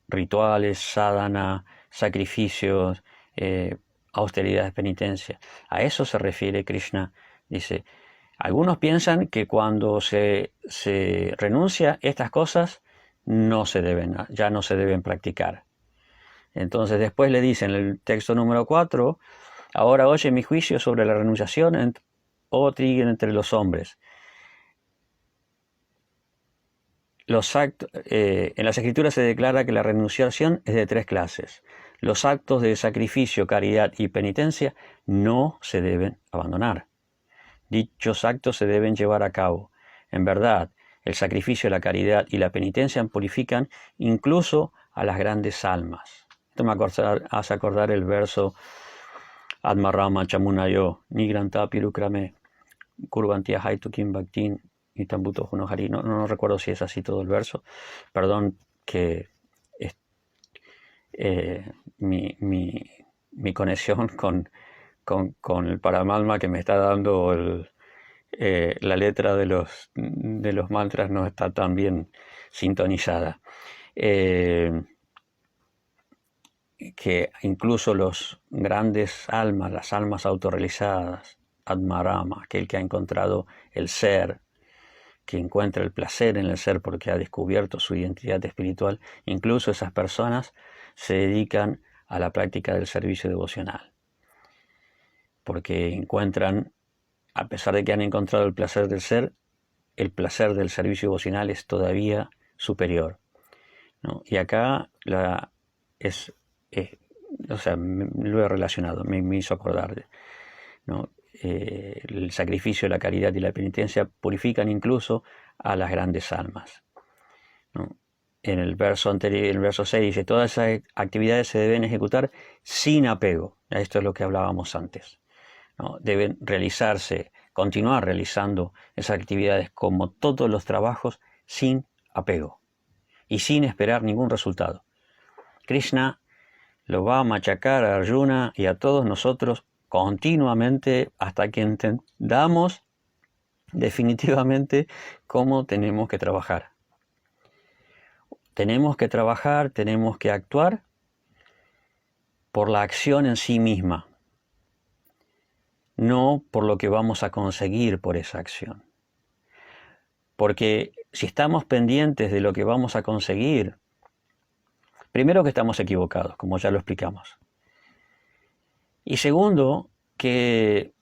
rituales, sadhana, sacrificios, austeridades, penitencia. A eso se refiere Krishna. Dice, algunos piensan que cuando se renuncia estas cosas ya no se deben practicar. Entonces después le dice en el texto número 4, ahora oye mi juicio sobre la renunciación entre los hombres. En las escrituras se declara que la renunciación es de 3 clases. Los actos de sacrificio, caridad y penitencia no se deben abandonar. Dichos actos se deben llevar a cabo. En verdad, el sacrificio, la caridad y la penitencia purifican incluso a las grandes almas. Esto me hace acordar el verso Atmarama Chamunayo, Nigranta Pirukrame, Kurvantia Haitukim Bhaktin y Tambuto Junohari. No recuerdo si es así todo el verso. Perdón que mi conexión con el Paramatma que me está dando la letra de los mantras no está tan bien sintonizada. Que incluso los grandes almas, las almas autorrealizadas, Atmarama, aquel que ha encontrado el ser, que encuentra el placer en el ser porque ha descubierto su identidad espiritual, incluso esas personas se dedican a la práctica del servicio devocional, porque encuentran, a pesar de que han encontrado el placer del ser, el placer del servicio devocional es todavía superior, ¿no? Y acá lo he relacionado, me hizo acordar, ¿no? El sacrificio, la caridad y la penitencia purifican incluso a las grandes almas, ¿no? En el verso anterior, en el verso 6 dice, todas esas actividades se deben ejecutar sin apego. Esto es lo que hablábamos antes, ¿no? Deben continuar realizando esas actividades como todos los trabajos sin apego y sin esperar ningún resultado. Krishna lo va a machacar a Arjuna y a todos nosotros continuamente hasta que entendamos definitivamente cómo tenemos que trabajar. Tenemos que trabajar, tenemos que actuar por la acción en sí misma, no por lo que vamos a conseguir por esa acción. Porque si estamos pendientes de lo que vamos a conseguir, primero que estamos equivocados, como ya lo explicamos. Y segundo, que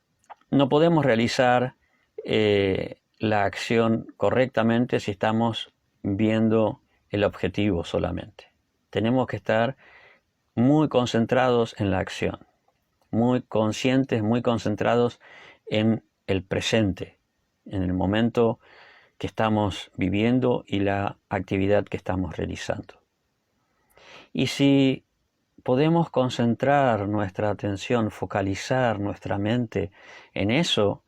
no podemos realizar la acción correctamente si estamos viendo el objetivo solamente. Tenemos que estar muy concentrados en la acción, muy conscientes, muy concentrados en el presente, en el momento que estamos viviendo y la actividad que estamos realizando. Y si podemos concentrar nuestra atención, focalizar nuestra mente en eso,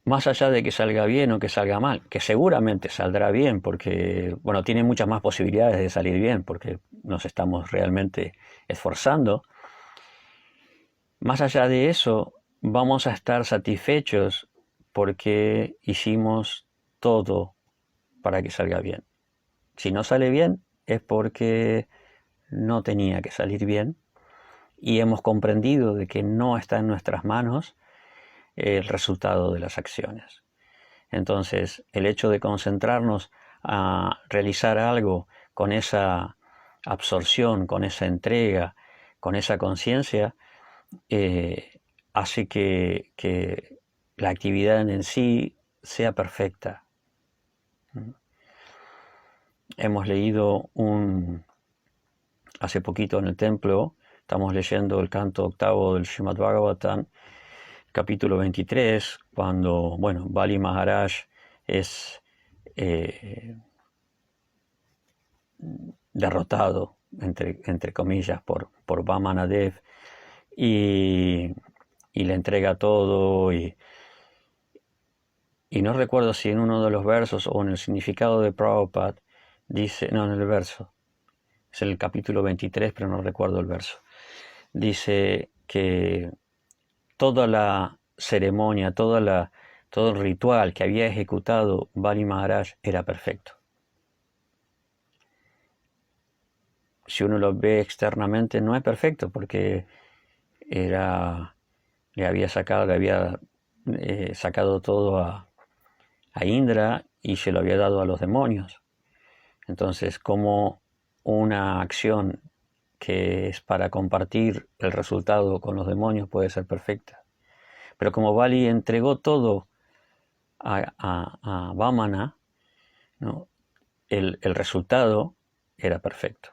más allá de que salga bien o que salga mal, que seguramente saldrá bien porque, bueno, tiene muchas más posibilidades de salir bien porque nos estamos realmente esforzando. Más allá de eso, vamos a estar satisfechos porque hicimos todo para que salga bien. Si no sale bien, es porque no tenía que salir bien y hemos comprendido de que no está en nuestras manos el resultado de las acciones. Entonces, el hecho de concentrarnos a realizar algo con esa absorción, con esa entrega, con esa conciencia, hace que la actividad en sí sea perfecta. Hemos leído hace poquito en el templo, estamos leyendo el canto octavo del Srimad Bhagavatam, capítulo 23, cuando, Bali Maharaj es derrotado, entre comillas, por Vamanadev, y le entrega todo, y no recuerdo si en uno de los versos o en el significado de Prabhupada dice, no, en el verso, es el capítulo 23, pero no recuerdo el verso, dice que toda la ceremonia, todo el ritual que había ejecutado Bali Maharaj era perfecto. Si uno lo ve externamente no es perfecto, porque le había sacado todo a Indra y se lo había dado a los demonios. Entonces, como una acción que es para compartir el resultado con los demonios puede ser perfecta? Pero como Bali entregó todo a Vamana, ¿no? el resultado era perfecto.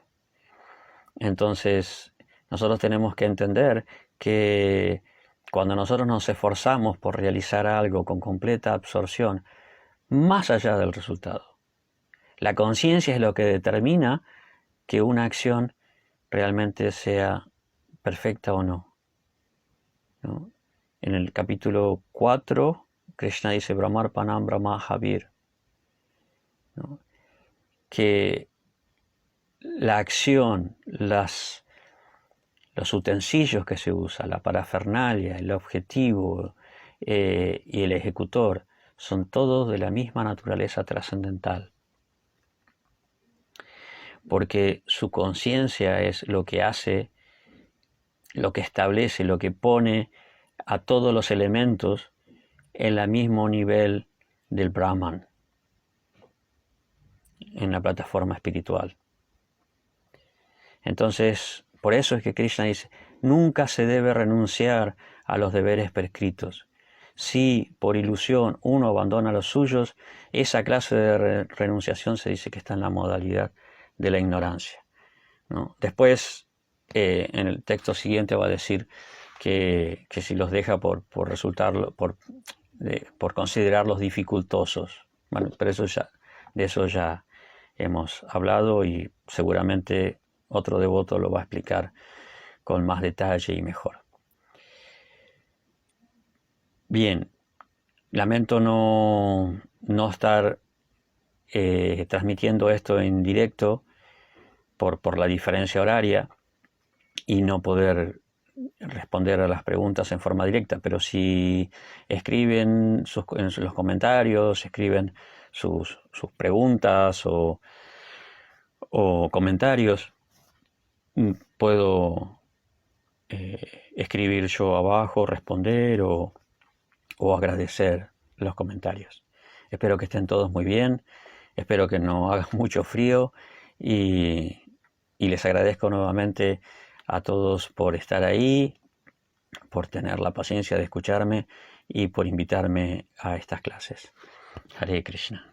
Entonces, nosotros tenemos que entender que cuando nosotros nos esforzamos por realizar algo con completa absorción, más allá del resultado, la conciencia es lo que determina que una acción realmente sea perfecta o no. En el capítulo 4, Krishna dice Brahmarpanam Brahmahavir, ¿no? Que la acción, los utensilios que se usan, la parafernalia, el objetivo y el ejecutor son todos de la misma naturaleza trascendental, porque su conciencia es lo que hace, lo que establece, lo que pone a todos los elementos en el mismo nivel del Brahman, en la plataforma espiritual. Entonces, por eso es que Krishna dice, nunca se debe renunciar a los deberes prescritos. Si por ilusión uno abandona los suyos, esa clase de renunciación se dice que está en la modalidad de la ignorancia, ¿no? Después, en el texto siguiente va a decir que si los deja por considerarlos dificultosos. Bueno, pero de eso ya hemos hablado y seguramente otro devoto lo va a explicar con más detalle y mejor. Bien, lamento no estar transmitiendo esto en directo por la diferencia horaria y no poder responder a las preguntas en forma directa, pero si escriben en los comentarios, escriben sus preguntas o comentarios, puedo escribir yo abajo, responder o agradecer los comentarios. Espero que estén todos muy bien, espero que no haga mucho frío y les agradezco nuevamente a todos por estar ahí, por tener la paciencia de escucharme y por invitarme a estas clases. Hare Krishna.